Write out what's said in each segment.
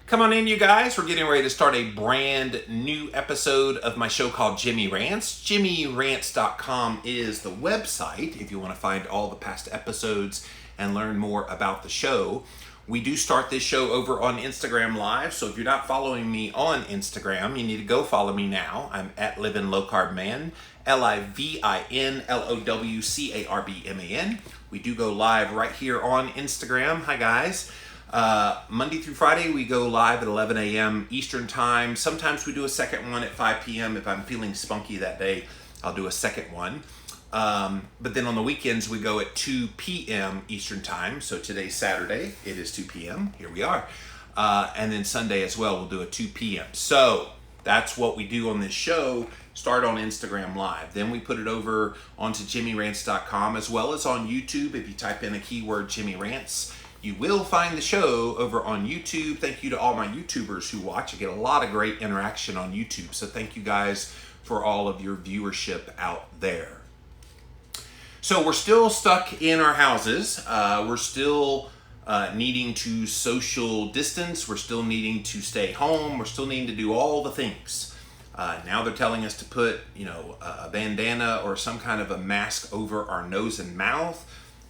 Come on in, you guys. We're getting ready to start a brand new episode of my show called Jimmy Rants. JimmyRants.com is the website if you want to find all the past episodes and learn more about the show. We do start this show over on Instagram Live, so if you're not following me on Instagram, you need to go follow me now. I'm at Livin' Low Carb Man, LIVINLOWCARBMAN. We do go live right here on Instagram. Hi, guys. Monday through Friday, we go live at 11 a.m. Eastern Time. Sometimes we do a second one at 5 p.m. If I'm feeling spunky that day, I'll do a second one. But then on the weekends, we go at 2 p.m. Eastern Time. So today's Saturday, it is 2 p.m. Here we are. And then Sunday as well, we'll do a 2 p.m. So that's what we do on this show. Start on Instagram Live. Then we put it over onto JimmyRants.com as well as on YouTube. If you type in a keyword Jimmy Rants, you will find the show over on YouTube. Thank you to all my YouTubers who watch. I get a lot of great interaction on YouTube. So thank you guys for all of your viewership out there. So we're still stuck in our houses. We're still needing to social distance. We're still needing to stay home. We're still needing to do all the things. Now they're telling us to put, a bandana or some kind of a mask over our nose and mouth,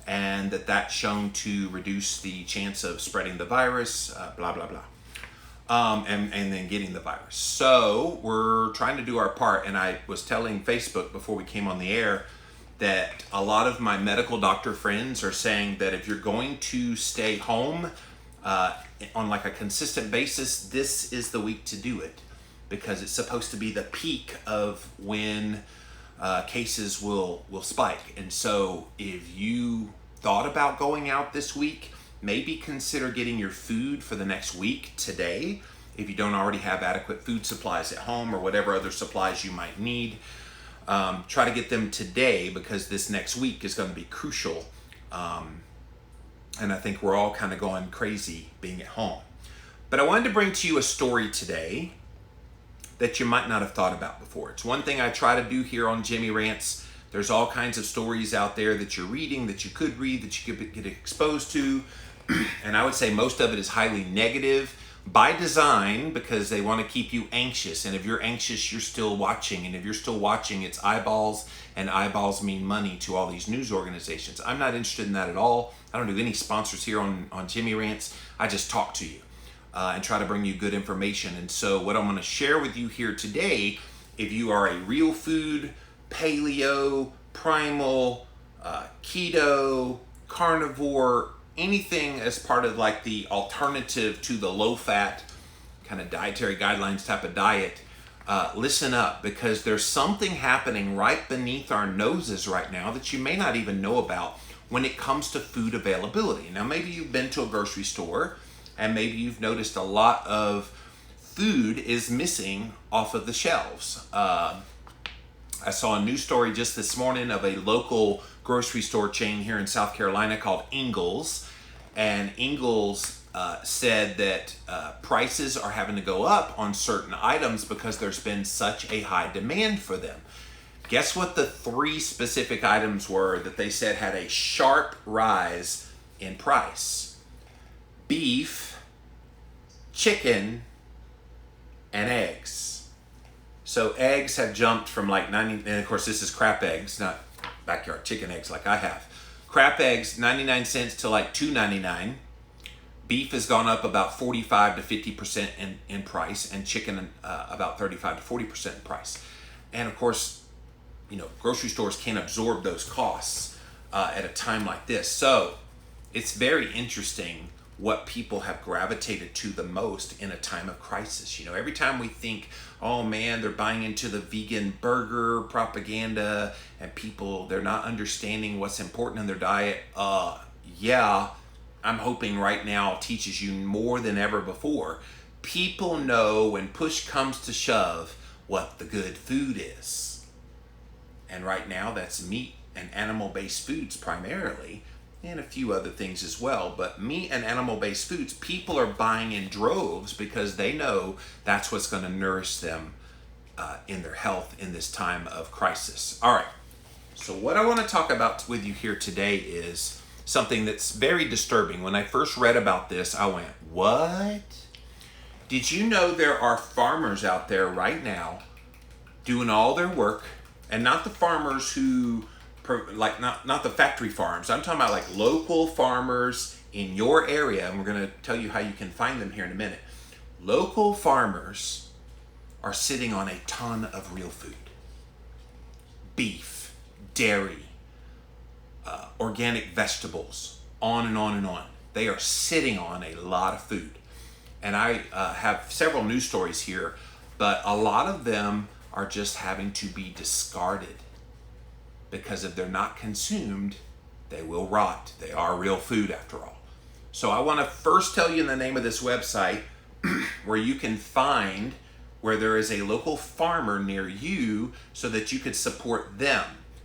and that's shown to reduce the chance of spreading the virus, blah, blah, blah. And then getting the virus. So we're trying to do our part. And I was telling Facebook before we came on the air that a lot of my medical doctor friends are saying that if you're going to stay home on like a consistent basis, this is the week to do it, because it's supposed to be the peak of when cases will spike. And so if you thought about going out this week, maybe consider getting your food for the next week today if you don't already have adequate food supplies at home or whatever other supplies you might need. Try to get them today, because this next week is going to be crucial. And I think we're all kind of going crazy being at home. But I wanted to bring to you a story today that you might not have thought about before. It's one thing I try to do here on Jimmy Rants. There's all kinds of stories out there that you're reading, that you could read, that you could get exposed to. And I would say most of it is highly negative by design, because they want to keep you anxious. And if you're anxious, you're still watching. And if you're still watching, it's eyeballs, and eyeballs mean money to all these news organizations. I'm not interested in that at all. I don't do any sponsors here on Jimmy Rants. I just talk to you and try to bring you good information. And so what I'm going to share with you here today, if you are a real food, paleo, primal, keto, carnivore, anything as part of like the alternative to the low-fat kind of dietary guidelines type of diet, listen up, because there's something happening right beneath our noses right now that you may not even know about when it comes to food availability. Now, maybe you've been to a grocery store and maybe you've noticed a lot of food is missing off of the shelves. I saw a news story just this morning of a local grocery store chain here in South Carolina called Ingles. And Ingles said that prices are having to go up on certain items because there's been such a high demand for them. Guess what the 3 specific items were that they said had a sharp rise in price? Beef, chicken, and eggs. So eggs have jumped from like 90, and of course this is crap eggs, not backyard chicken eggs like I have. Crap eggs, 99 cents to like $2.99. Beef has gone up about 45 to 50% in price, and chicken about 35 to 40% in price. And of course, grocery stores can't absorb those costs at a time like this. So it's very interesting what people have gravitated to the most in a time of crisis. Every time we think, oh man, they're buying into the vegan burger propaganda and people, they're not understanding what's important in their diet. Yeah, I'm hoping right now teaches you more than ever before. People know when push comes to shove what the good food is. And right now that's meat and animal-based foods primarily, and a few other things as well. But meat and animal-based foods, people are buying in droves because they know that's what's going to nourish them in their health in this time of crisis. All right, so what I want to talk about with you here today is something that's very disturbing. When I first read about this, I went, what? Did you know there are farmers out there right now doing all their work, and not the farmers who, like not the factory farms. I'm talking about like local farmers in your area, and we're going to tell you how you can find them here in a minute. Local farmers are sitting on a ton of real food. Beef, dairy, organic vegetables, on and on and on. They are sitting on a lot of food. And I have several news stories here, but a lot of them are just having to be discarded because if they're not consumed, they will rot. They are real food after all. So I want to first tell you the name of this website where you can find where there is a local farmer near you so that you could support them.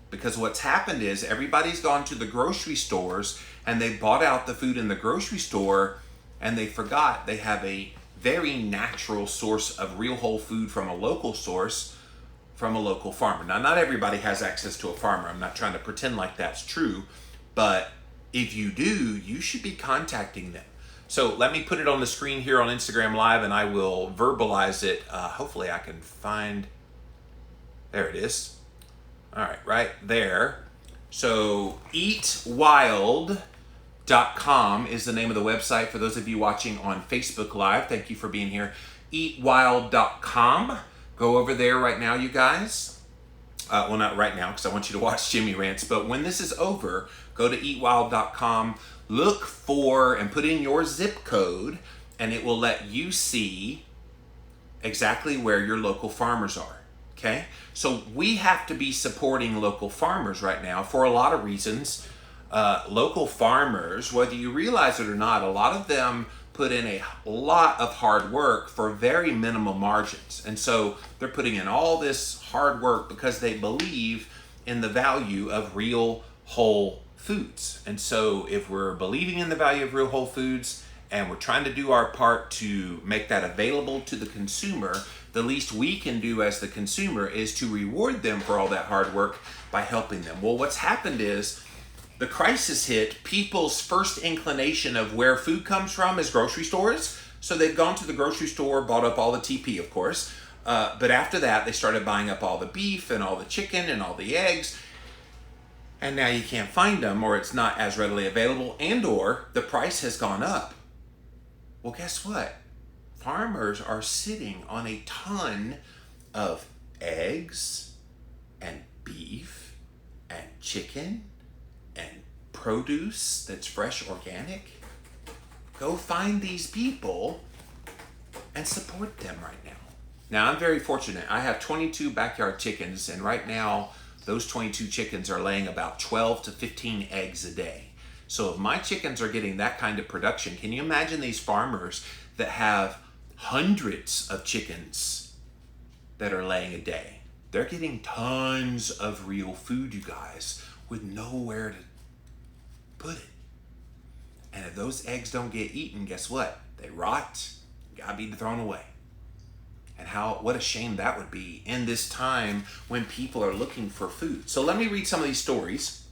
Because what's happened is everybody's gone to the grocery stores and they bought out the food in the grocery store and they forgot they have a very natural source of real whole food from a local source, from a local farmer. Now, not everybody has access to a farmer. I'm not trying to pretend like that's true, but if you do, you should be contacting them. So let me put it on the screen here on Instagram Live and I will verbalize it. Hopefully I can find, there it is. All right there. So eatwild.com is the name of the website for those of you watching on Facebook Live. Thank you for being here. Eatwild.com. Go over there right now, you guys. Well, not right now because I want you to watch Jimmy Rants, but when this is over, go to eatwild.com, look for and put in your zip code, and it will let you see exactly where your local farmers are. Okay? So we have to be supporting local farmers right now for a lot of reasons. Local farmers, whether you realize it or not, a lot of them put in a lot of hard work for very minimal margins. And so they're putting in all this hard work because they believe in the value of real whole foods. And so if we're believing in the value of real whole foods and we're trying to do our part to make that available to the consumer, the least we can do as the consumer is to reward them for all that hard work by helping them. Well, what's happened is the crisis hit, people's first inclination of where food comes from is grocery stores. So they've gone to the grocery store, bought up all the TP, of course. But after that, they started buying up all the beef and all the chicken and all the eggs. And now you can't find them, or it's not as readily available, and or the price has gone up. Well, guess what? Farmers are sitting on a ton of eggs and beef and chicken and produce that's fresh, organic. Go find these people and support them right now. Now, I'm very fortunate. I have 22 backyard chickens, and right now, those 22 chickens are laying about 12 to 15 eggs a day. So if my chickens are getting that kind of production, can you imagine these farmers that have hundreds of chickens that are laying a day? They're getting tons of real food, you guys, with nowhere to put it. And if those eggs don't get eaten, guess what? They rot, gotta be thrown away. And what a shame that would be in this time when people are looking for food. So let me read some of these stories.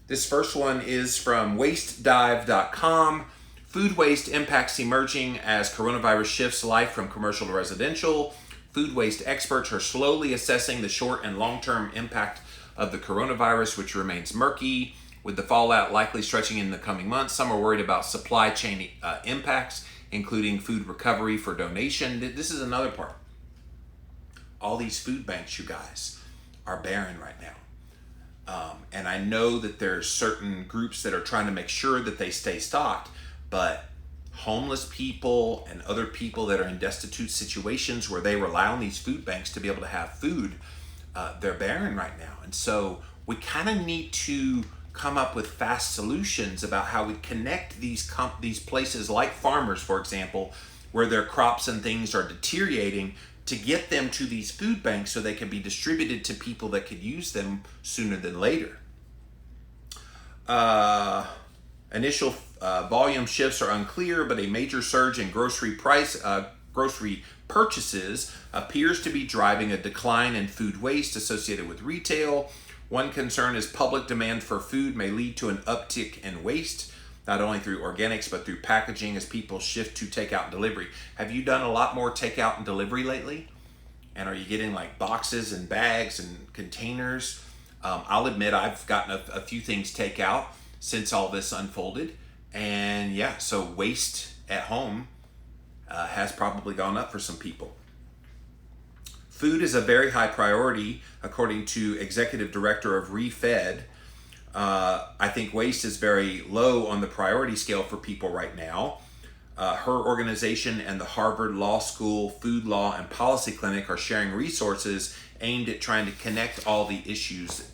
This first one is from wastedive.com. Food waste impacts emerging as coronavirus shifts life from commercial to residential. Food waste experts are slowly assessing the short and long-term impact of the coronavirus, which remains murky, with the fallout likely stretching in the coming months. Some are worried about supply chain impacts, including food recovery for donation. This is another part. All these food banks, you guys, are barren right now. And I know that there's certain groups that are trying to make sure that they stay stocked, but homeless people and other people that are in destitute situations where they rely on these food banks to be able to have food, they're barren right now. And so we kind of need to come up with fast solutions about how we connect these places like farmers, for example, where their crops and things are deteriorating, to get them to these food banks so they can be distributed to people that could use them sooner than later. Initial volume shifts are unclear, but a major surge in grocery purchases appears to be driving a decline in food waste associated with retail. One concern is public demand for food may lead to an uptick in waste. not only through organics, but through packaging as people shift to takeout and delivery. Have you done a lot more takeout and delivery lately? And are you getting like boxes and bags and containers? I'll admit I've gotten a few things takeout since all this unfolded. And yeah, so waste at home has probably gone up for some people. Food is a very high priority, according to Executive Director of ReFed. I think waste is very low on the priority scale for people right now. Her organization and the Harvard Law School Food Law and Policy Clinic are sharing resources aimed at trying to connect all the issues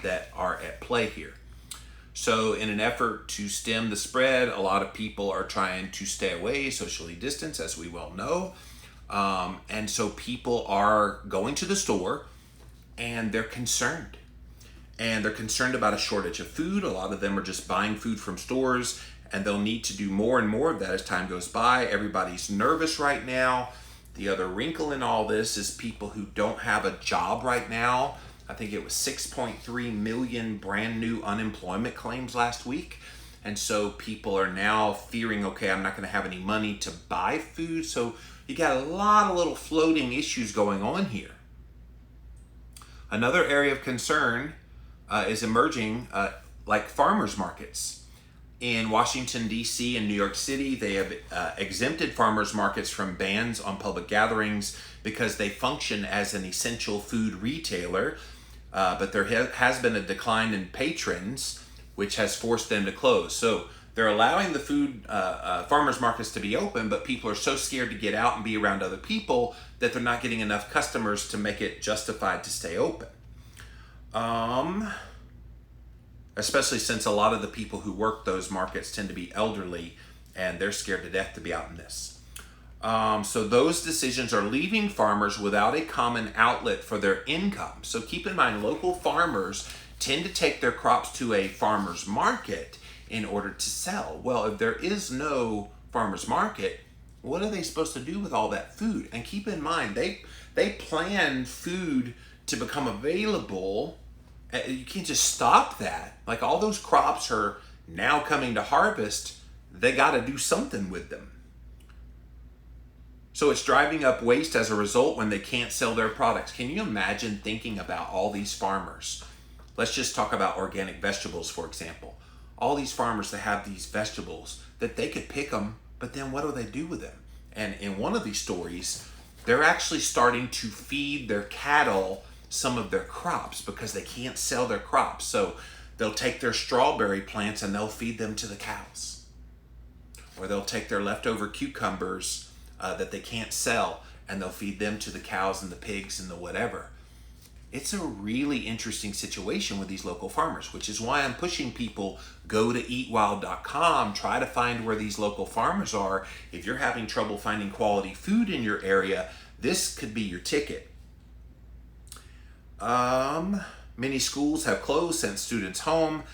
that are at play here. So in an effort to stem the spread, a lot of people are trying to stay away, socially distance, as we well know. And so people are going to the store and they're concerned. And they're concerned about a shortage of food. A lot of them are just buying food from stores, and they'll need to do more and more of that as time goes by. Everybody's nervous right now. The other wrinkle in all this is people who don't have a job right now. I think it was 6.3 million brand new unemployment claims last week. And so people are now fearing, okay, I'm not going to have any money to buy food. So you got a lot of little floating issues going on here. Another area of concern is emerging, like farmers markets. In Washington, D.C. and New York City, they have exempted farmers markets from bans on public gatherings because they function as an essential food retailer. But there has been a decline in patrons, which has forced them to close. So they're allowing the food farmers markets to be open, but people are so scared to get out and be around other people that they're not getting enough customers to make it justified to stay open. Especially since a lot of the people who work those markets tend to be elderly and they're scared to death to be out in this. So those decisions are leaving farmers without a common outlet for their income. So keep in mind, local farmers tend to take their crops to a farmer's market in order to sell. Well, if there is no farmer's market, what are they supposed to do with all that food? And keep in mind, they plan food to become available. You can't just stop that. Like, all those crops are now coming to harvest. They got to do something with them. So it's driving up waste as a result when they can't sell their products. Can you imagine thinking about all these farmers? Let's just talk about organic vegetables, for example. All these farmers that have these vegetables that they could pick them, but then what do they do with them? And in one of these stories, they're actually starting to feed their cattle some of their crops because they can't sell their crops. So they'll take their strawberry plants and they'll feed them to the cows. Or they'll take their leftover cucumbers that they can't sell and they'll feed them to the cows and the pigs and the whatever. It's a really interesting situation with these local farmers, which is why I'm pushing people, go to eatwild.com, try to find where these local farmers are. If you're having trouble finding quality food in your area, this could be your ticket. Many schools have closed, sent students home.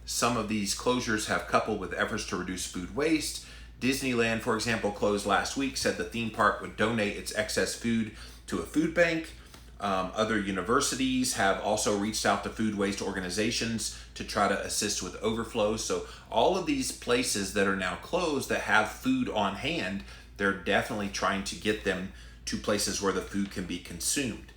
Some of these closures have coupled with efforts to reduce food waste. Disneyland, for example, closed last week, said the theme park would donate its excess food to a food bank. Other universities have also reached out to food waste organizations to try to assist with overflow. So all of these places that are now closed that have food on hand, they're definitely trying to get them to places where the food can be consumed.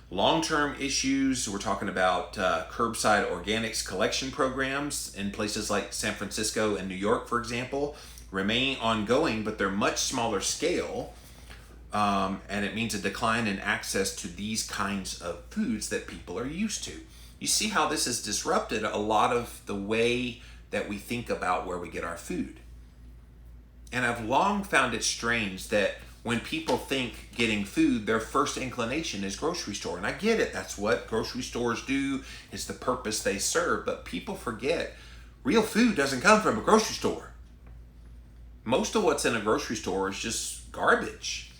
Long-term issues, we're talking about curbside organics collection programs in places like San Francisco and New York, for example, remain ongoing, but they're much smaller scale. And it means a decline in access to these kinds of foods that people are used to. You see how this has disrupted a lot of the way that we think about where we get our food. And I've long found it strange that when people think getting food, their first inclination is grocery store. And I get it, that's what grocery stores do, is the purpose they serve. But people forget, real food doesn't come from a grocery store. Most of what's in a grocery store is just garbage.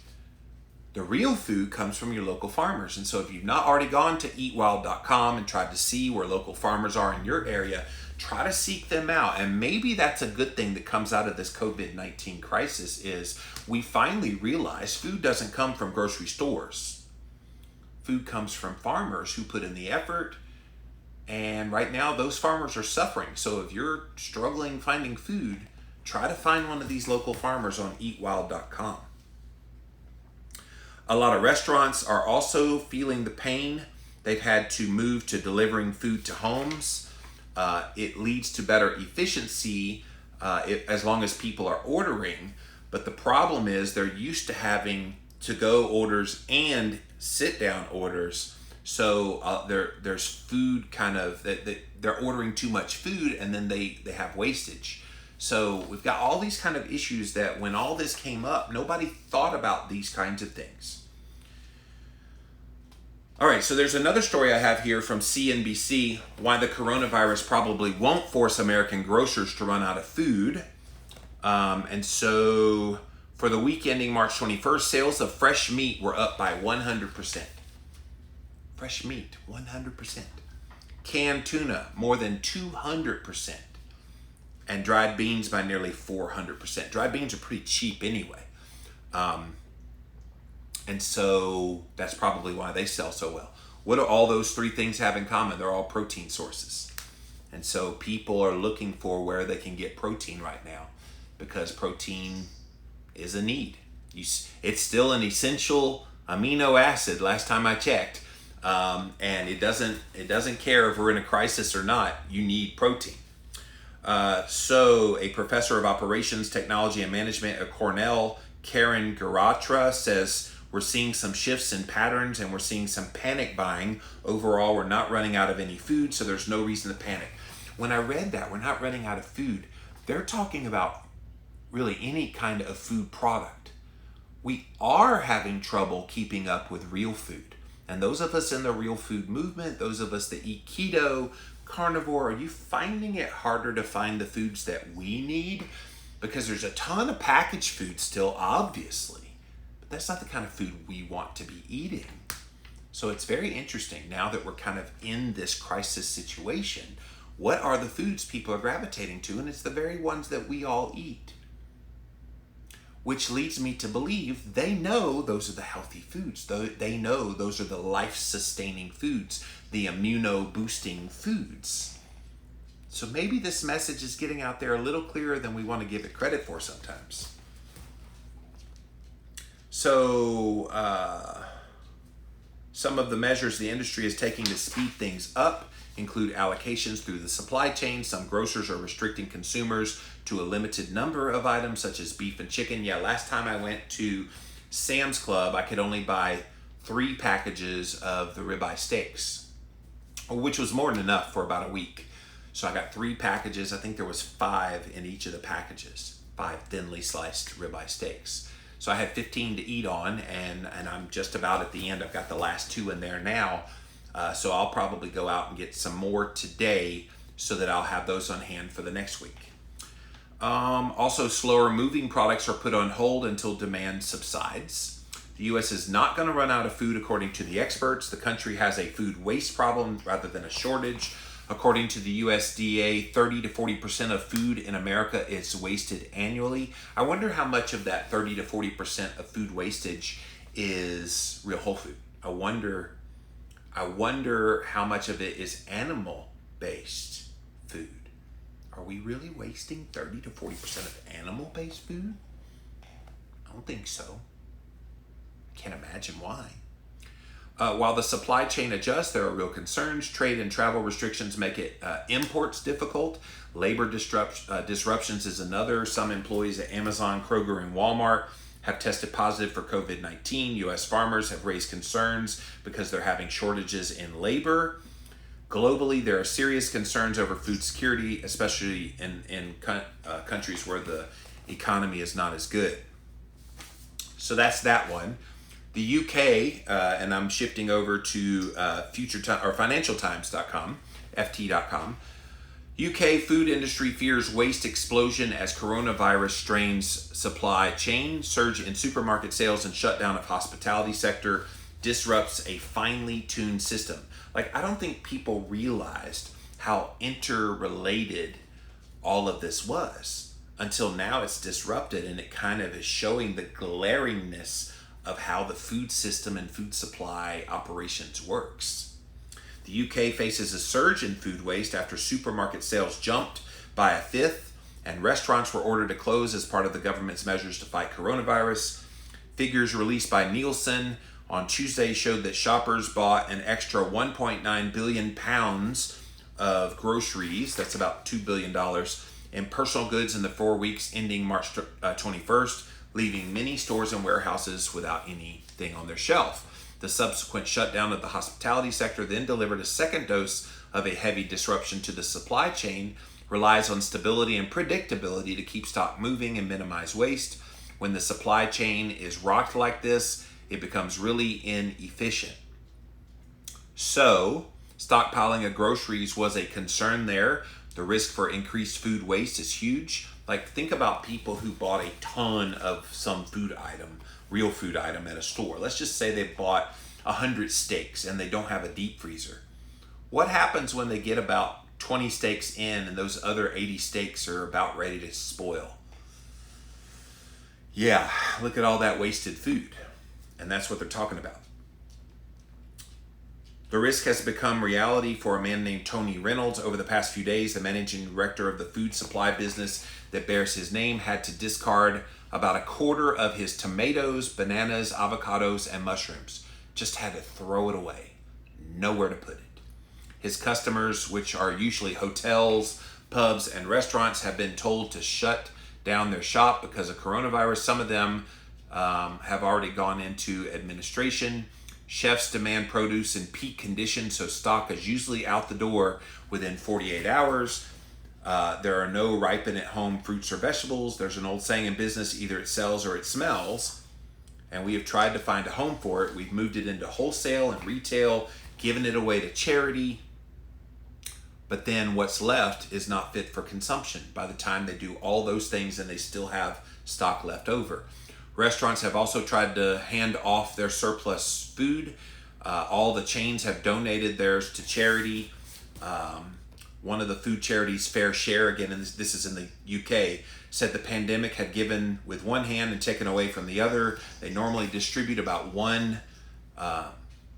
The real food comes from your local farmers. And so if you've not already gone to eatwild.com and tried to see where local farmers are in your area, try to seek them out. And maybe that's a good thing that comes out of this COVID-19 crisis is we finally realize food doesn't come from grocery stores. Food comes from farmers who put in the effort And right now, those farmers are suffering. So if you're struggling finding food, try to find one of these local farmers on eatwild.com. A lot of restaurants are also feeling the pain. They've had to move to delivering food to homes. It leads to better efficiency as long as people are ordering. But the problem is they're used to having to-go orders and sit-down orders. So there's food kind of, they're ordering too much food, and then they have wastage. So we've got all these kind of issues that when all this came up, nobody thought about these kinds of things. All right, so there's another story I have here from CNBC, why the coronavirus probably won't force American grocers to run out of food. And so for the week ending March 21st, sales of fresh meat were up by 100%. Fresh meat, 100%. Canned tuna, more than 200%. And dried beans by nearly 400%. Dried beans are pretty cheap anyway. And so that's probably why they sell so well. What do all those three things have in common? They're all protein sources. And so people are looking for where they can get protein right now, because protein is a need. It's still an essential amino acid, last time I checked. And it doesn't care if we're in a crisis or not, you need protein. So a professor of operations, technology, and management at Cornell, Karen Garatra, says we're seeing some shifts in patterns and we're seeing some panic buying. Overall, we're not running out of any food, so there's no reason to panic. When I read that, we're not running out of food, they're talking about really any kind of food product. We are having trouble keeping up with real food. And those of us in the real food movement, those of us that eat keto, carnivore, are you finding it harder to find the foods that we need? Because there's a ton of packaged food still, obviously, but that's not the kind of food we want to be eating. So it's very interesting now that we're kind of in this crisis situation. What are the foods people are gravitating to? And it's the very ones that we all eat. Which leads me to believe they know those are the healthy foods. They know those are the life-sustaining foods, the immuno-boosting foods. So maybe this message is getting out there a little clearer than we want to give it credit for sometimes. So some of the measures the industry is taking to speed things up include allocations through the supply chain. Some grocers are restricting consumers to a limited number of items such as beef and chicken. Yeah, last time I went to Sam's Club, I could only buy 3 packages of the ribeye steaks, which was more than enough for about a week. So I got 3 packages. I think there was 5 in each of the packages, 5 thinly sliced ribeye steaks. So I had 15 to eat on, and I'm just about at the end. I've got the last 2 in there now. So I'll probably go out and get some more today so that I'll have those on hand for the next week. Also, slower moving products are put on hold until demand subsides. The U.S. is not going to run out of food, according to the experts. The country has a food waste problem rather than a shortage. According to the USDA, 30 to 40% of food in America is wasted annually. I wonder how much of that 30 to 40% of food wastage is real whole food. I wonder how much of it is animal-based food. Are we really wasting 30 to 40% of animal-based food? I don't think so. Can't imagine why. While the supply chain adjusts, there are real concerns. Trade and travel restrictions make it imports difficult. Labor disruptions is another. Some employees at Amazon, Kroger, and Walmart have tested positive for COVID-19. U.S. farmers have raised concerns because they're having shortages in labor. Globally, there are serious concerns over food security, especially in countries where the economy is not as good. So that's that one. The UK, and I'm shifting over to financialtimes.com, ft.com. UK food industry fears waste explosion as coronavirus strains supply chain. Surge in supermarket sales and shutdown of hospitality sector disrupts a finely tuned system. Like, I don't think people realized how interrelated all of this was until now. It's disrupted, and it kind of is showing the glaringness of how the food system and food supply operations works. The UK faces a surge in food waste after supermarket sales jumped by a fifth, and restaurants were ordered to close as part of the government's measures to fight coronavirus. Figures released by Nielsen on Tuesday showed that shoppers bought an extra 1.9 billion pounds of groceries, that's about $2 billion, in personal goods in the 4 weeks ending March 21st, leaving many stores and warehouses without anything on their shelf. The subsequent shutdown of the hospitality sector then delivered a second dose of a heavy disruption to the supply chain, relies on stability and predictability to keep stock moving and minimize waste. When the supply chain is rocked like this, it becomes really inefficient. So, stockpiling of groceries was a concern there. The risk for increased food waste is huge. Like, think about people who bought a ton of some food item, real food item at a store. Let's just say they bought 100 steaks and they don't have a deep freezer. What happens when they get about 20 steaks in and those other 80 steaks are about ready to spoil? Yeah, look at all that wasted food. And that's what they're talking about. The risk has become reality for a man named Tony Reynolds. Over the past few days, the managing director of the food supply business that bears his name had to discard about a quarter of his tomatoes, bananas, avocados, and mushrooms. Just had to throw it away. Nowhere to put it. His customers, which are usually hotels, pubs, and restaurants, have been told to shut down their shop because of coronavirus. Some of them have already gone into administration. Chefs demand produce in peak condition, so stock is usually out the door within 48 hours. There are no ripen at home fruits or vegetables. There's an old saying in business, either it sells or it smells. And we have tried to find a home for it. We've moved it into wholesale and retail, given it away to charity. But then what's left is not fit for consumption by the time they do all those things and they still have stock left over. Restaurants have also tried to hand off their surplus food. All the chains have donated theirs to charity. One of the food charities, Fair Share, again, and this is in the UK, said the pandemic had given with one hand and taken away from the other. They normally distribute about 1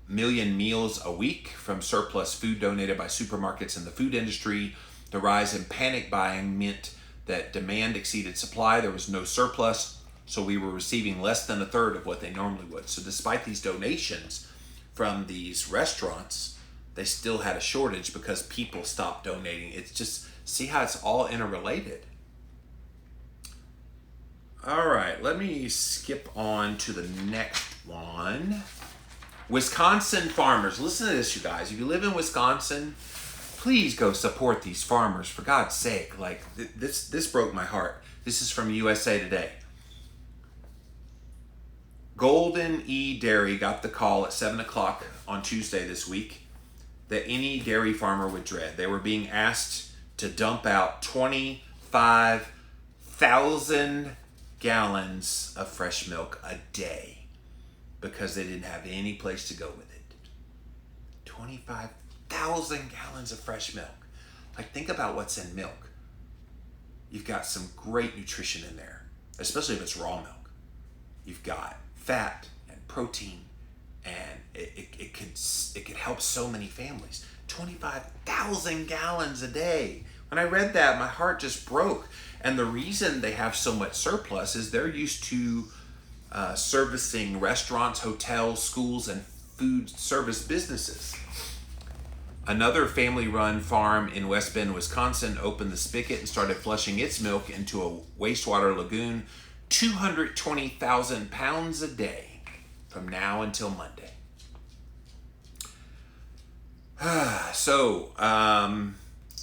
million meals a week from surplus food donated by supermarkets in the food industry. The rise in panic buying meant that demand exceeded supply. There was no surplus, so we were receiving less than a third of what they normally would. So despite these donations from these restaurants, they still had a shortage because people stopped donating. It's just, see how it's all interrelated. All right, let me skip on to the next one. Wisconsin farmers. Listen to this, you guys. If you live in Wisconsin, please go support these farmers, for God's sake. Like, this broke my heart. This is from USA Today. Golden E Dairy got the call at 7 o'clock on Tuesday this week that any dairy farmer would dread. They were being asked to dump out 25,000 gallons of fresh milk a day because they didn't have any place to go with it. 25,000 gallons of fresh milk. Like, think about what's in milk. You've got some great nutrition in there, especially if it's raw milk. You've got fat and protein, and it could help so many families. 25,000 gallons a day. When I read that, my heart just broke. And the reason they have so much surplus is they're used to servicing restaurants, hotels, schools, and food service businesses. Another family-run farm in West Bend, Wisconsin, opened the spigot and started flushing its milk into a wastewater lagoon, 220,000 pounds a day from now until Monday. So,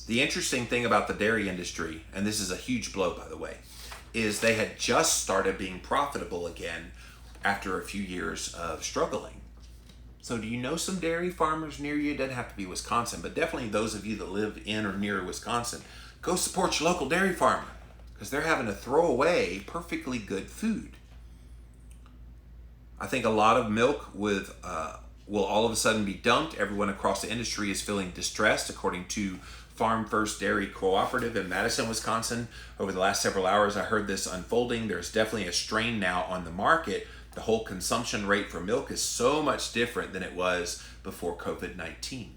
the interesting thing about the dairy industry, and this is a huge blow, by the way, is they had just started being profitable again after a few years of struggling. So do you know some dairy farmers near you? It doesn't have to be Wisconsin, but definitely those of you that live in or near Wisconsin, go support your local dairy farmer because they're having to throw away perfectly good food. I think a lot of milk will all of a sudden be dumped. Everyone across the industry is feeling distressed, according to Farm First Dairy Cooperative in Madison, Wisconsin. Over the last several hours, I heard this unfolding. There's definitely a strain now on the market. The whole consumption rate for milk is so much different than it was before COVID-19.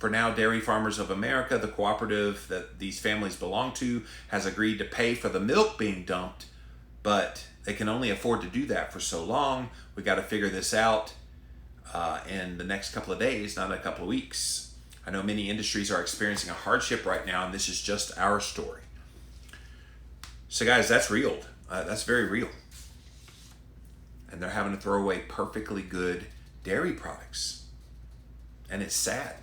For now, Dairy Farmers of America, the cooperative that these families belong to, has agreed to pay for the milk being dumped, but they can only afford to do that for so long. We got to figure this out in the next couple of days, not a couple of weeks. I know many industries are experiencing a hardship right now, and this is just our story. So guys, that's real. That's very real. And they're having to throw away perfectly good dairy products. And it's sad,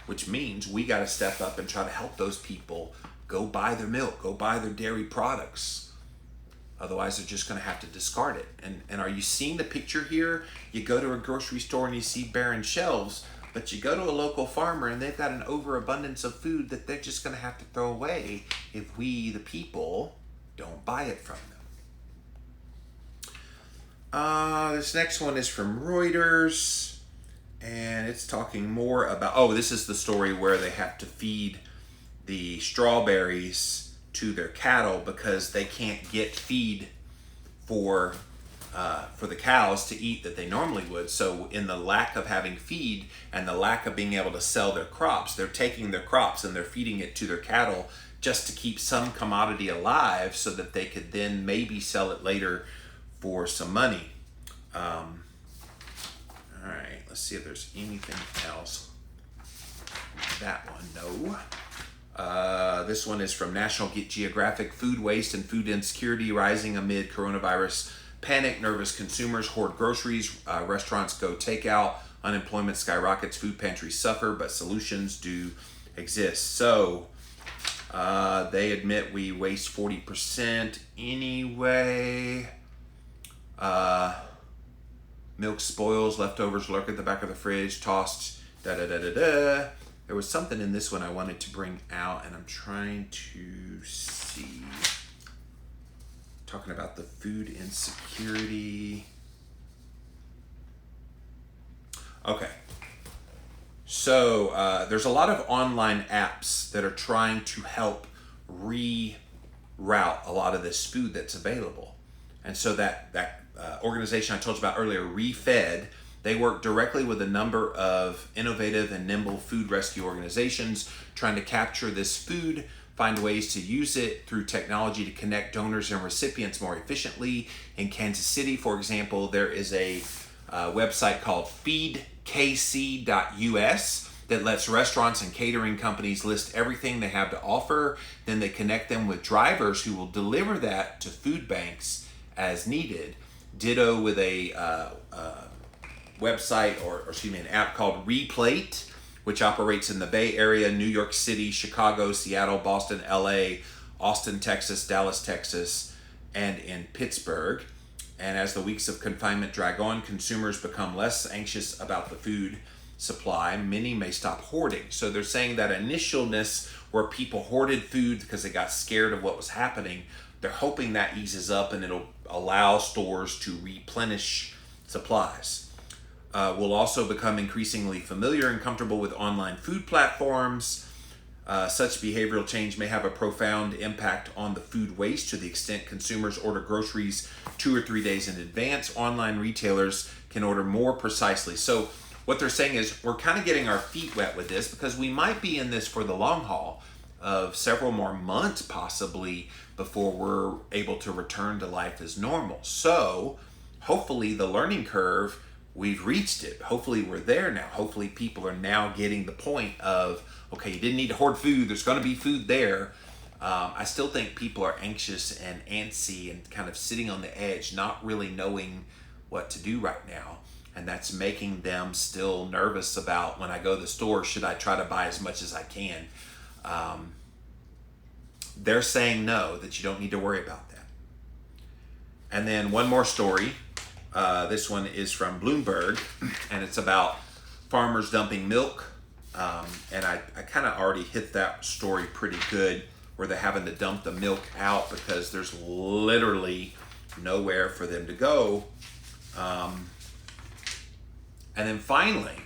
which means we got to step up and try to help those people go buy their milk, go buy their dairy products. Otherwise, they're just going to have to discard it. And are you seeing the picture here? You go to a grocery store and you see barren shelves, but you go to a local farmer and they've got an overabundance of food that they're just going to have to throw away if we, the people, don't buy it from them. This next one is from Reuters, and it's talking more about, this is the story where they have to feed the strawberries to their cattle because they can't get feed for the cows to eat that they normally would. So in the lack of having feed and the lack of being able to sell their crops, they're taking their crops and they're feeding it to their cattle just to keep some commodity alive so that they could then maybe sell it later for some money. All right, let's see if there's anything else. That one, no. This one is from National Geographic. Food waste and food insecurity rising amid coronavirus panic. Nervous consumers hoard groceries. Restaurants go takeout. Unemployment skyrockets. Food pantries suffer, but solutions do exist. So they admit we waste 40% anyway. Milk spoils, leftovers lurk at the back of the fridge, tossed, da-da-da-da-da. There was something in this one I wanted to bring out, and I'm trying to see. Talking about the food insecurity. Okay. So there's a lot of online apps that are trying to help reroute a lot of this food that's available. And so that organization I told you about earlier, Refed, they work directly with a number of innovative and nimble food rescue organizations trying to capture this food, find ways to use it through technology to connect donors and recipients more efficiently. In Kansas City, for example, there is a website called feedkc.us that lets restaurants and catering companies list everything they have to offer. Then they connect them with drivers who will deliver that to food banks as needed. Ditto with a website an app called Replate, which operates in the Bay Area, New York City, Chicago, Seattle, Boston, LA, Austin, Texas, Dallas, Texas, and in Pittsburgh. And as the weeks of confinement drag on, consumers become less anxious about the food supply. Many may stop hoarding. So they're saying that initialness where people hoarded food because they got scared of what was happening, they're hoping that eases up and it'll allow stores to replenish supplies. We'll also become increasingly familiar and comfortable with online food platforms. Such behavioral change may have a profound impact on the food waste to the extent consumers order groceries 2 or 3 days in advance. Online retailers can order more precisely. So what they're saying is we're kind of getting our feet wet with this because we might be in this for the long haul of several more months possibly before we're able to return to life as normal. So hopefully the learning curve, we've reached it. Hopefully we're there now. Hopefully people are now getting the point of, okay, you didn't need to hoard food. There's going to be food there. I still think people are anxious and antsy and kind of sitting on the edge, not really knowing what to do right now. And that's making them still nervous about when I go to the store, should I try to buy as much as I can? They're saying no, that you don't need to worry about that. And then one more story. This one is from Bloomberg, and it's about farmers dumping milk. And I kind of already hit that story pretty good, where they're having to dump the milk out because there's literally nowhere for them to go. And then finally,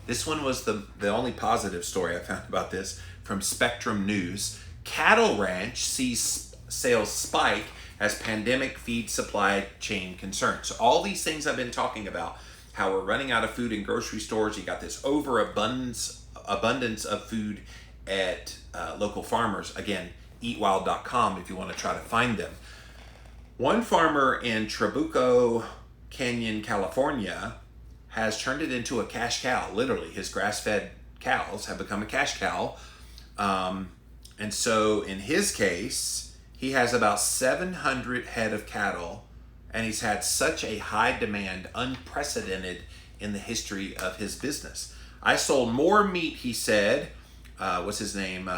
this one was the only positive story I found about this, from Spectrum News. Cattle ranch sees sales spike as pandemic feed supply chain concerns. So all these things I've been talking about how we're running out of food in grocery stores. You got this abundance of food at local farmers. Again, eatwild.com if you want to try to find them. One farmer in Trabuco Canyon, California, has turned it into a cash cow. Literally, his grass-fed cows have become a cash cow. And so in his case, he has about 700 head of cattle, and he's had such a high demand, unprecedented in the history of his business. I sold more meat, he said. What's his name?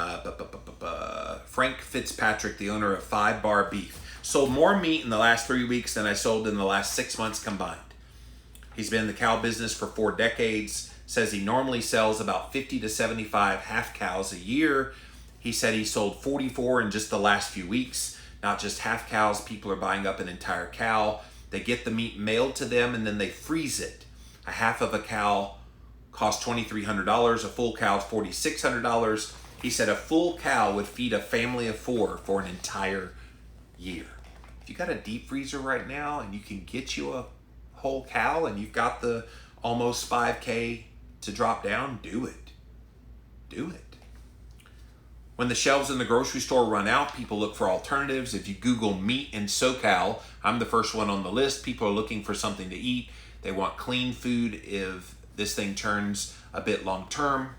Frank Fitzpatrick, the owner of 5 Bar Beef. Sold more meat in the last 3 weeks than I sold in the last 6 months combined. He's been in the cow business for 4 decades. Says he normally sells about 50 to 75 half cows a year. He said he sold 44 in just the last few weeks. Not just half cows, people are buying up an entire cow. They get the meat mailed to them and then they freeze it. A half of a cow costs $2,300. A full cow is $4,600. He said a full cow would feed a family of 4 for an entire year. If you got a deep freezer right now and you can get you a whole cow and you've got the almost 5K to drop down, do it. Do it. When the shelves in the grocery store run out, people look for alternatives. If you Google meat in SoCal, I'm the first one on the list. People are looking for something to eat. They want clean food if this thing turns a bit long term.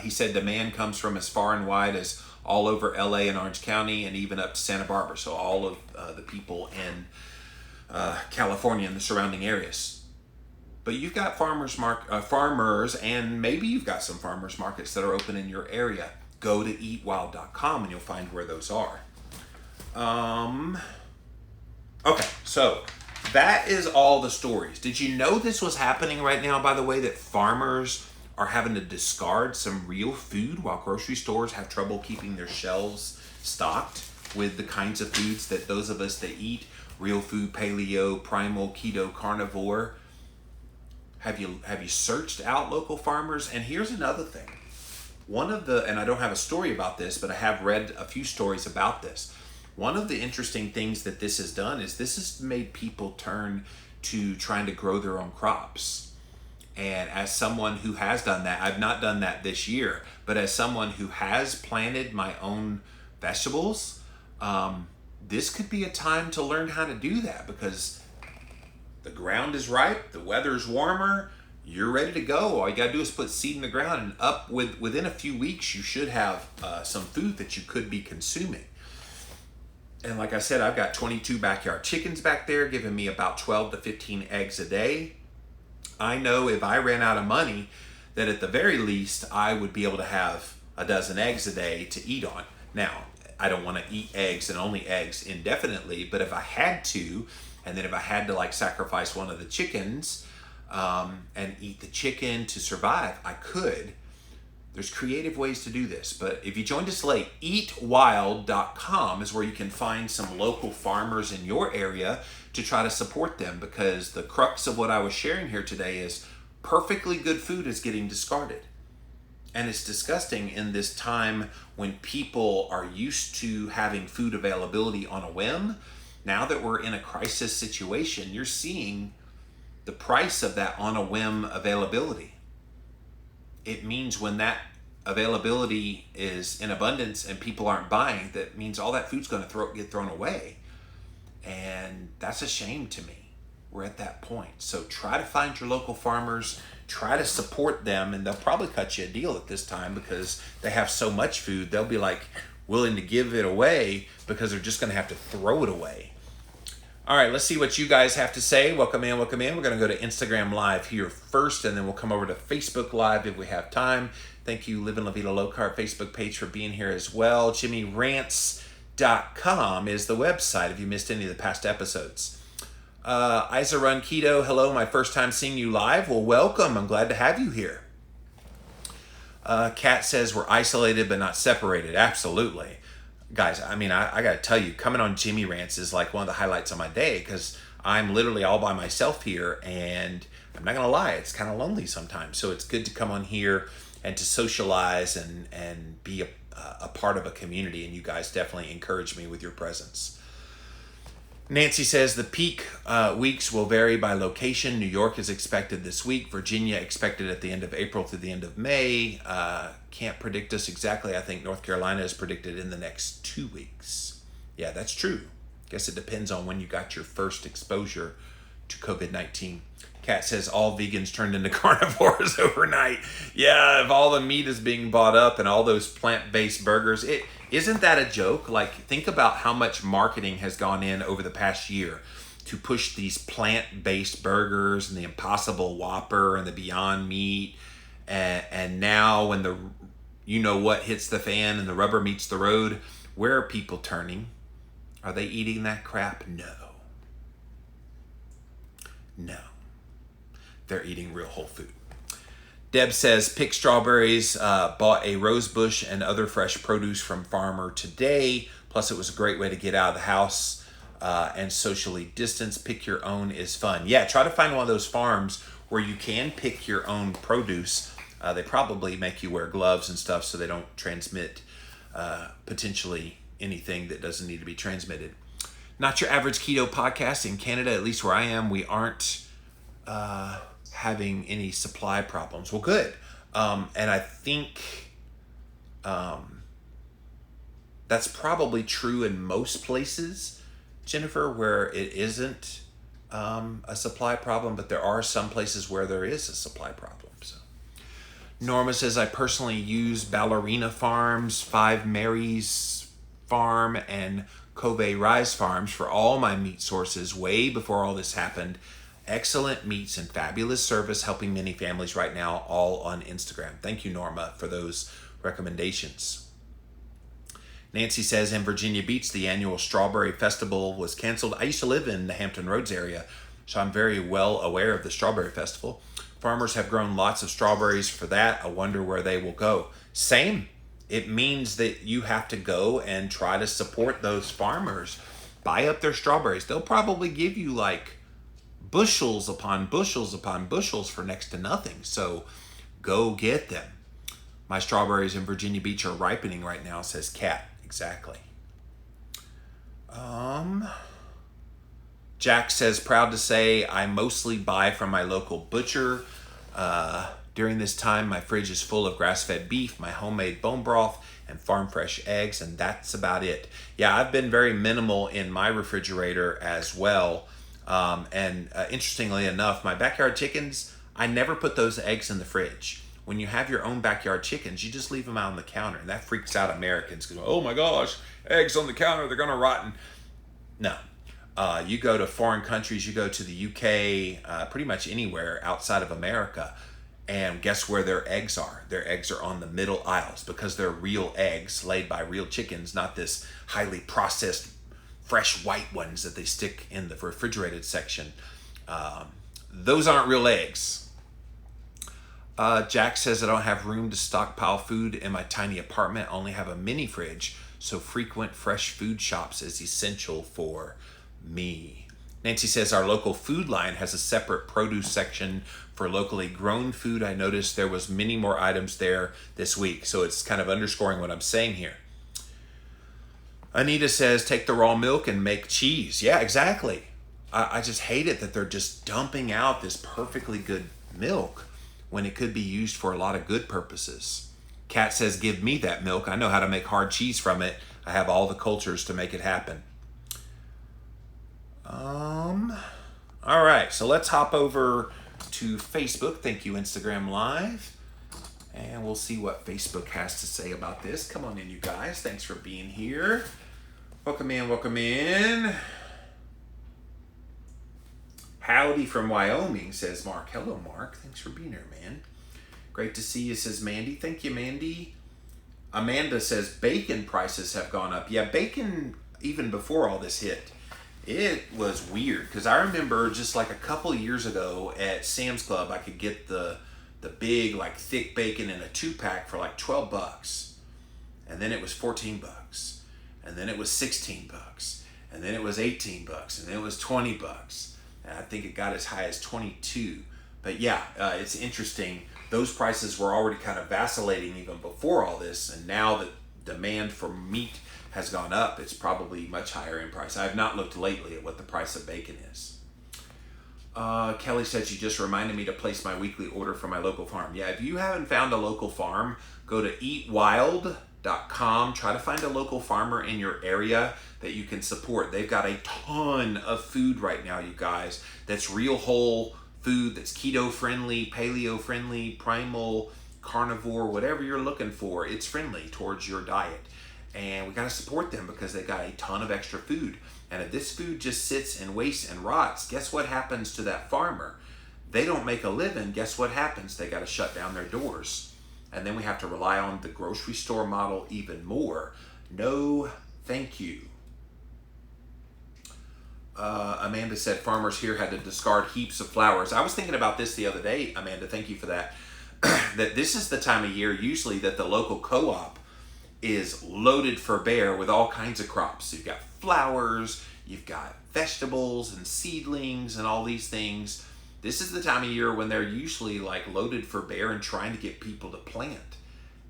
He said demand comes from as far and wide as all over LA and Orange County and even up to Santa Barbara. So all of the people in California and the surrounding areas. But you've got farmers, and maybe you've got some farmers markets that are open in your area. Go to eatwild.com and you'll find where those are. Okay, so that is all the stories. Did you know this was happening right now, by the way, that farmers are having to discard some real food while grocery stores have trouble keeping their shelves stocked with the kinds of foods that those of us that eat real food, paleo, primal, keto, carnivore? Have you searched out local farmers? And here's another thing. And I don't have a story about this, but I have read a few stories about this. One of the interesting things that this has done is this has made people turn to trying to grow their own crops. And as someone who has done that, I've not done that this year, but as someone who has planted my own vegetables, this could be a time to learn how to do that because the ground is ripe, the weather's warmer, you're ready to go. All you gotta do is put seed in the ground, and within a few weeks, you should have some food that you could be consuming. And like I said, I've got 22 backyard chickens back there, giving me about 12 to 15 eggs a day. I know if I ran out of money, that at the very least, I would be able to have a dozen eggs a day to eat on. Now, I don't want to eat eggs and only eggs indefinitely, but if I had to, and then if I had to like sacrifice one of the chickens and eat the chicken to survive, I could. There's creative ways to do this, but if you joined us late, eatwild.com is where you can find some local farmers in your area to try to support them, because the crux of what I was sharing here today is perfectly good food is getting discarded. And it's disgusting in this time when people are used to having food availability on a whim. Now that we're in a crisis situation, you're seeing the price of that on a whim availability. It means when that availability is in abundance and people aren't buying, that means all that food's going to get thrown away. And that's a shame to me. We're at that point. So try to find your local farmers, try to support them, and they'll probably cut you a deal at this time because they have so much food. They'll be like willing to give it away because they're just going to have to throw it away. All right, let's see what you guys have to say. Welcome in, welcome in. We're going to go to Instagram Live here first, and then we'll come over to Facebook Live if we have time. Thank you, Living La Vida Low Carb Facebook page, for being here as well. JimmyRants.com is the website if you missed any of the past episodes. Isa Run Keto, hello, my first time seeing you live. Well, welcome. I'm glad to have you here. Kat says we're isolated but not separated. Absolutely. Guys, I mean, I got to tell you, coming on Jimmy Rants is like one of the highlights of my day because I'm literally all by myself here, and I'm not going to lie, it's kind of lonely sometimes. So it's good to come on here and to socialize and be a part of a community, and you guys definitely encourage me with your presence. Nancy says the peak weeks will vary by location. New York is expected this week. Virginia expected at the end of April through the end of May. Can't predict us exactly. I think North Carolina is predicted in the next 2 weeks. Yeah, that's true. Guess it depends on when you got your first exposure to COVID-19. Kat says all vegans turned into carnivores overnight. Yeah, if all the meat is being bought up and all those plant-based burgers, isn't that a joke? Like, think about how much marketing has gone in over the past year to push these plant-based burgers and the Impossible Whopper and the Beyond Meat. And now when the you-know-what hits the fan and the rubber meets the road, where are people turning? Are they eating that crap? No. They're eating real whole food. Deb says, pick strawberries, bought a rose bush and other fresh produce from farmer today. Plus, it was a great way to get out of the house and socially distance. Pick your own is fun. Yeah, try to find one of those farms where you can pick your own produce. They probably make you wear gloves and stuff so they don't transmit potentially anything that doesn't need to be transmitted. Not Your Average Keto Podcast. In Canada, at least where I am, we aren't having any supply problems. Well, good. And I think that's probably true in most places, Jennifer, where it isn't a supply problem, but there are some places where there is a supply problem. So Norma says, I personally use Ballerina Farms, Five Marys Farm, and Cove Rise Farms for all my meat sources way before all this happened. Excellent meats and fabulous service, helping many families right now, all on Instagram. Thank you, Norma, for those recommendations. Nancy says, in Virginia Beach, the annual Strawberry Festival was canceled. I used to live in the Hampton Roads area, so I'm very well aware of the Strawberry Festival. Farmers have grown lots of strawberries for that. I wonder where they will go. Same. It means that you have to go and try to support those farmers. Buy up their strawberries. They'll probably give you like bushels upon bushels upon bushels for next to nothing. So go get them. My strawberries in Virginia Beach are ripening right now, says Kat. Exactly. Jack says, proud to say I mostly buy from my local butcher. During this time, my fridge is full of grass-fed beef, my homemade bone broth, and farm fresh eggs, and that's about it. Yeah, I've been very minimal in my refrigerator as well. Interestingly enough, my backyard chickens, I never put those eggs in the fridge. When you have your own backyard chickens, you just leave them out on the counter, and that freaks out Americans because, oh my gosh, eggs on the counter, they're gonna rotten. No. You go to foreign countries, you go to the UK, pretty much anywhere outside of America, and guess where their eggs are? Their eggs are on the middle aisles because they're real eggs laid by real chickens, not this highly processed fresh white ones that they stick in the refrigerated section. Those aren't real eggs. Jack says, I don't have room to stockpile food in my tiny apartment. I only have a mini fridge, so frequent fresh food shops is essential for me. Nancy says, our local food line has a separate produce section for locally grown food. I noticed there was many more items there this week, so it's kind of underscoring what I'm saying here. Anita says, take the raw milk and make cheese. Yeah, exactly. I just hate it that they're just dumping out this perfectly good milk when it could be used for a lot of good purposes. Kat says, give me that milk. I know how to make hard cheese from it. I have all the cultures to make it happen. All right, so let's hop over to Facebook. Thank you, Instagram Live. And we'll see what Facebook has to say about this. Come on in, you guys. Thanks for being here. Welcome in, welcome in. Howdy from Wyoming, says Mark. Hello, Mark. Thanks for being here, man. Great to see you, says Mandy. Thank you, Mandy. Amanda says bacon prices have gone up. Yeah, bacon, even before all this hit, it was weird. Because I remember just like a couple years ago at Sam's Club, I could get the big, like thick bacon in a 2-pack for like $12. And then it was $14. And then it was $16. And then it was $18. And then it was $20. And I think it got as high as 22. But yeah, it's interesting. Those prices were already kind of vacillating even before all this. And now the demand for meat has gone up, it's probably much higher in price. I have not looked lately at what the price of bacon is. Kelly says, you just reminded me to place my weekly order for my local farm. Yeah, if you haven't found a local farm, go to eatwild.com. Try to find a local farmer in your area that you can support. They've got a ton of food right now, you guys, that's real whole food, that's keto friendly, paleo friendly, primal, carnivore, whatever you're looking for. It's friendly towards your diet. And we got to support them because they got a ton of extra food. And if this food just sits and wastes and rots, guess what happens to that farmer? They don't make a living. Guess what happens? They got to shut down their doors. And then we have to rely on the grocery store model even more. No, thank you. Amanda said farmers here had to discard heaps of flowers. I was thinking about this the other day, Amanda, thank you for that. That this is the time of year usually that the local co-op is loaded for bear with all kinds of crops. So you've got flowers, you've got vegetables and seedlings and all these things. This is the time of year when they're usually like loaded for bear and trying to get people to plant.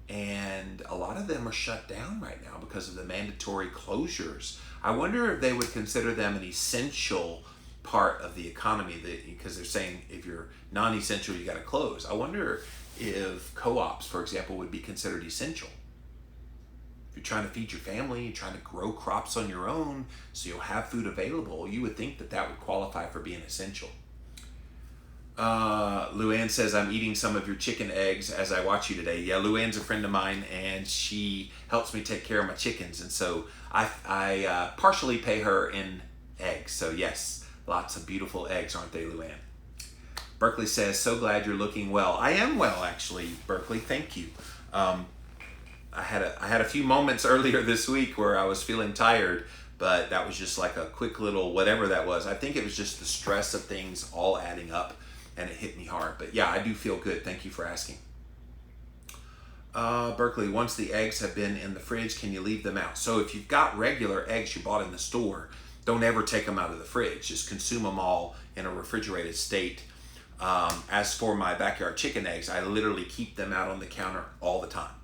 And a lot of them are shut down right now because of the mandatory closures. I wonder if they would consider them an essential part of the economy, because they're saying if you're non-essential, you got to close. I wonder if co-ops, for example, would be considered essential. If you're trying to feed your family, you're trying to grow crops on your own so you'll have food available, you would think that that would qualify for being essential. Luann says, I'm eating some of your chicken eggs as I watch you today. Yeah, Luann's a friend of mine, and she helps me take care of my chickens. And so I partially pay her in eggs. So yes, lots of beautiful eggs, aren't they, Luann? Berkeley says, so glad you're looking well. I am well, actually, Berkeley. Thank you. I had a few moments earlier this week where I was feeling tired, but that was just like a quick little whatever that was. I think it was just the stress of things all adding up, and it hit me hard. But yeah, I do feel good. Thank you for asking. Berkeley, once the eggs have been in the fridge, can you leave them out? So if you've got regular eggs you bought in the store, don't ever take them out of the fridge. Just consume them all in a refrigerated state. As for my backyard chicken eggs, I literally keep them out on the counter all the time.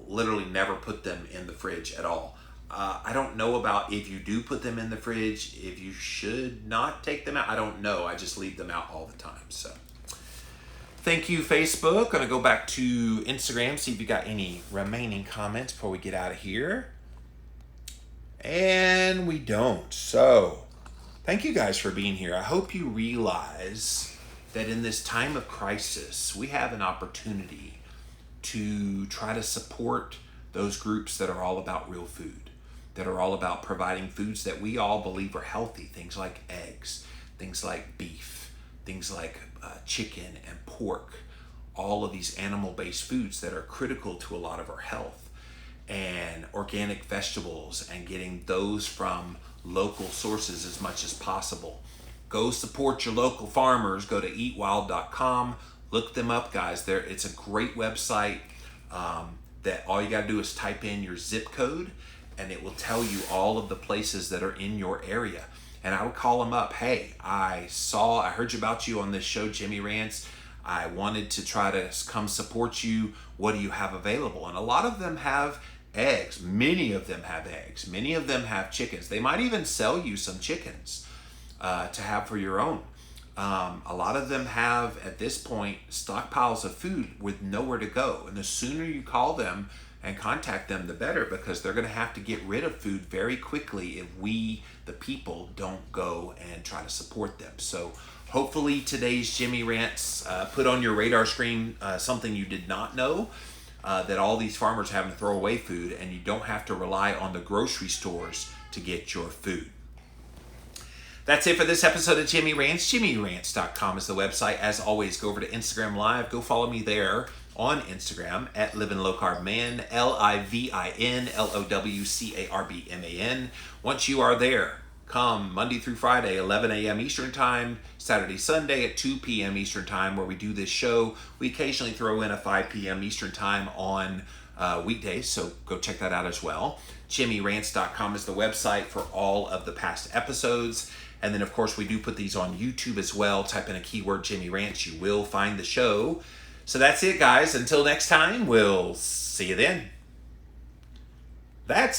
Literally never put them in the fridge at all. I don't know about if you do put them in the fridge, if you should not take them out. I don't know. I just leave them out all the time. So thank you, Facebook. Gonna go back to Instagram, see if you got any remaining comments before we get out of here. And we don't. So thank you guys for being here. I hope you realize that in this time of crisis, we have an opportunity to try to support those groups that are all about real food, that are all about providing foods that we all believe are healthy. Things like eggs, things like beef, things like chicken and pork, all of these animal-based foods that are critical to a lot of our health, and organic vegetables, and getting those from local sources as much as possible. Go support your local farmers. Go to eatwild.com. Look them up, guys. It's a great website that all you got to do is type in your zip code, and it will tell you all of the places that are in your area. And I would call them up. Hey, I heard about you on this show, Jimmy Rants. I wanted to try to come support you. What do you have available? And a lot of them have eggs. Many of them have eggs. Many of them have chickens. They might even sell you some chickens to have for your own. A lot of them have, at this point, stockpiles of food with nowhere to go. And the sooner you call them and contact them, the better, because they're going to have to get rid of food very quickly if we, the people, don't go and try to support them. So hopefully today's Jimmy Rants put on your radar screen something you did not know, that all these farmers are having to throw away food, and you don't have to rely on the grocery stores to get your food. That's it for this episode of Jimmy Rants. JimmyRants.com is the website. As always, go over to Instagram Live. Go follow me there on Instagram at Livin' Low Carb Man, LIVIN LOWCARBMAN. Once you are there, come Monday through Friday, 11 a.m. Eastern Time, Saturday, Sunday at 2 p.m. Eastern Time, where we do this show. We occasionally throw in a 5 p.m. Eastern Time on weekdays, so go check that out as well. JimmyRants.com is the website for all of the past episodes. And then, of course, we do put these on YouTube as well. Type in a keyword, Jimmy Rants. You will find the show. So that's it, guys. Until next time, we'll see you then. That's